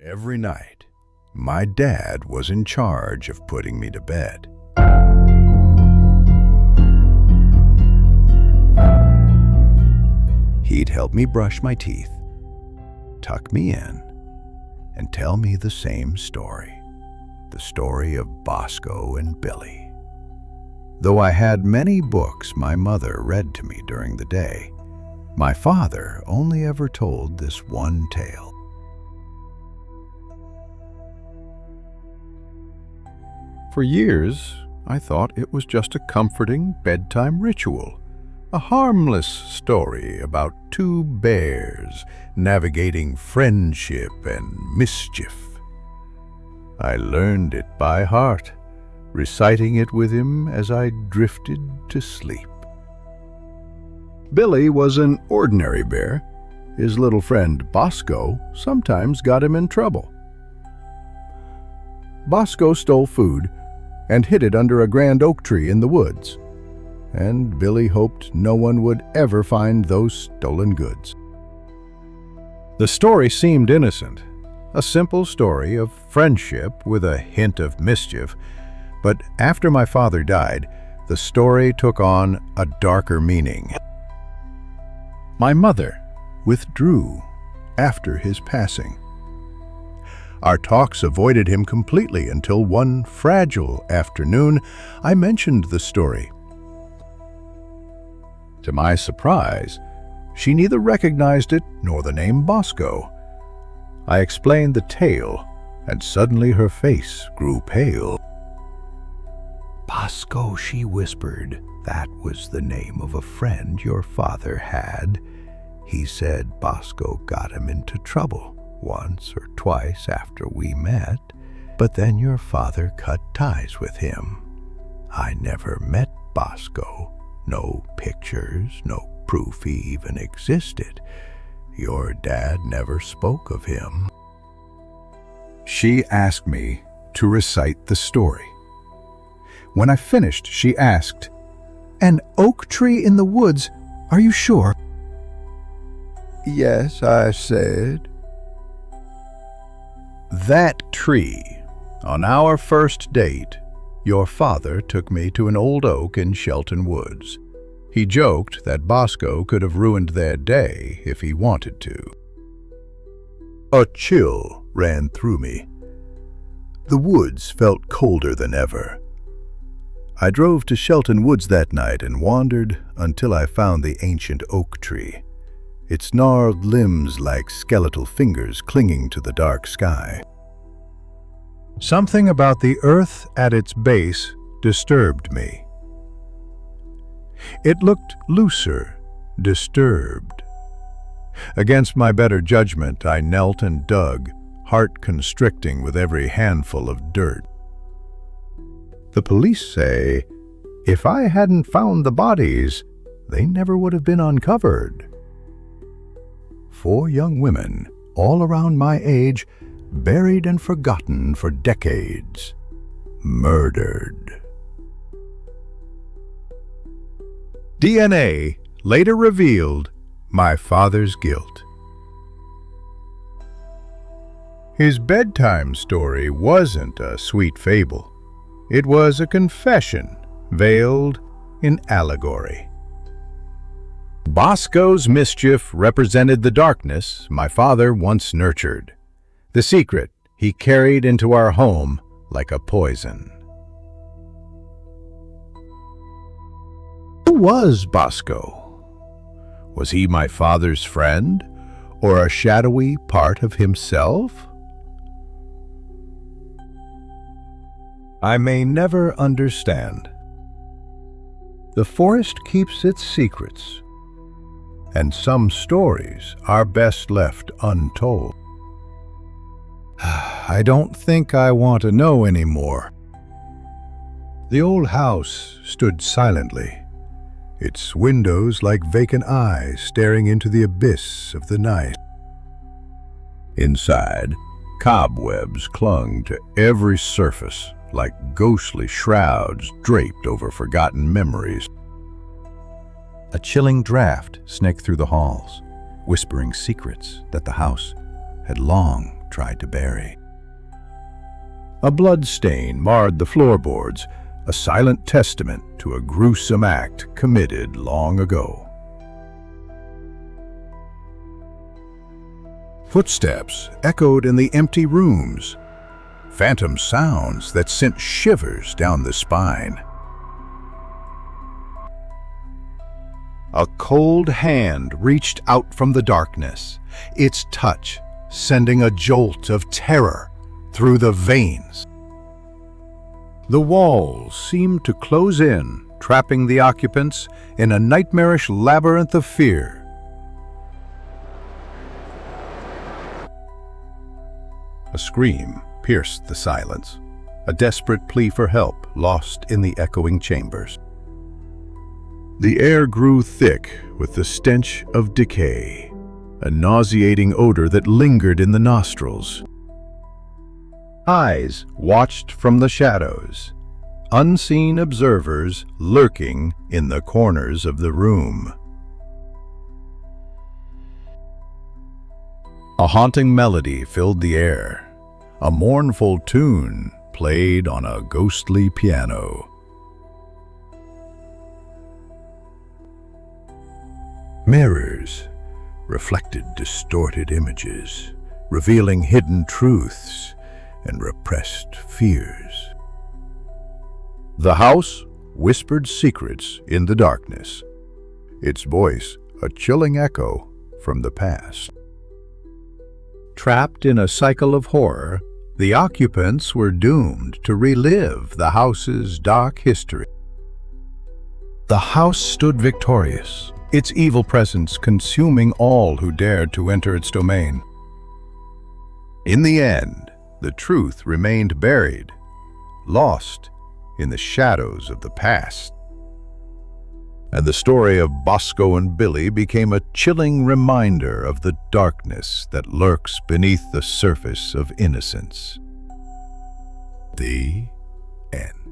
Every night, my dad was in charge of putting me to bed. He'd help me brush my teeth, tuck me in, and tell me the same story, the story of Bosco and Billy. Though I had many books my mother read to me during the day, my father only ever told this one tale. For years, I thought it was just a comforting bedtime ritual, a harmless story about two bears navigating friendship and mischief. I learned it by heart, reciting it with him as I drifted to sleep. Billy was an ordinary bear. His little friend Bosco sometimes got him in trouble. Bosco stole food and hid it under a grand oak tree in the woods, and Billy hoped no one would ever find those stolen goods. The story seemed innocent, a simple story of friendship with a hint of mischief, but after my father died, the story took on a darker meaning. My mother withdrew after his passing. Our talks avoided him completely until one fragile afternoon I mentioned the story. To my surprise, she neither recognized it nor the name Bosco. I explained the tale, and suddenly her face grew pale. "Bosco," she whispered, "that was the name of a friend your father had. He said Bosco got him into trouble once or twice after we met, but then your father cut ties with him. I never met Bosco. No pictures, no proof he even existed. Your dad never spoke of him." She asked me to recite the story. When I finished, she asked, "An oak tree in the woods, are you sure?" "Yes," I said. That tree. On our first date, your father took me to an old oak in Shelton Woods. He joked that Bosco could have ruined their day if he wanted to. A chill ran through me. The woods felt colder than ever. I drove to Shelton Woods that night and wandered until I found the ancient oak tree, its gnarled limbs like skeletal fingers clinging to the dark sky. Something about the earth at its base disturbed me. It looked looser, disturbed. Against my better judgment, I knelt and dug, heart constricting with every handful of dirt. The police say, if I hadn't found the bodies, they never would have been uncovered. 4 young women, all around my age, buried and forgotten for decades. Murdered. DNA later revealed my father's guilt. His bedtime story wasn't a sweet fable. It was a confession veiled in allegory. Bosco's mischief represented the darkness my father once nurtured, the secret he carried into our home like a poison. Who was Bosco? Was he my father's friend, or a shadowy part of himself? I may never understand. The forest keeps its secrets, and some stories are best left untold. I don't think I want to know anymore. The old house stood silently, its windows like vacant eyes staring into the abyss of the night. Inside, cobwebs clung to every surface like ghostly shrouds draped over forgotten memories. A chilling draft snaked through the halls, whispering secrets that the house had long tried to bury. A blood stain marred the floorboards, a silent testament to a gruesome act committed long ago. Footsteps echoed in the empty rooms, phantom sounds that sent shivers down the spine. A cold hand reached out from the darkness, its touch sending a jolt of terror through the veins. The walls seemed to close in, trapping the occupants in a nightmarish labyrinth of fear. A scream pierced the silence, a desperate plea for help lost in the echoing chambers. The air grew thick with the stench of decay, a nauseating odor that lingered in the nostrils. Eyes watched from the shadows, unseen observers lurking in the corners of the room. A haunting melody filled the air. A mournful tune played on a ghostly piano. Mirrors reflected distorted images, revealing hidden truths and repressed fears. The house whispered secrets in the darkness, its voice a chilling echo from the past. Trapped in a cycle of horror, the occupants were doomed to relive the house's dark history. The house stood victorious, its evil presence consuming all who dared to enter its domain. In the end, the truth remained buried, lost in the shadows of the past. And the story of Bosco and Billy became a chilling reminder of the darkness that lurks beneath the surface of innocence. The end.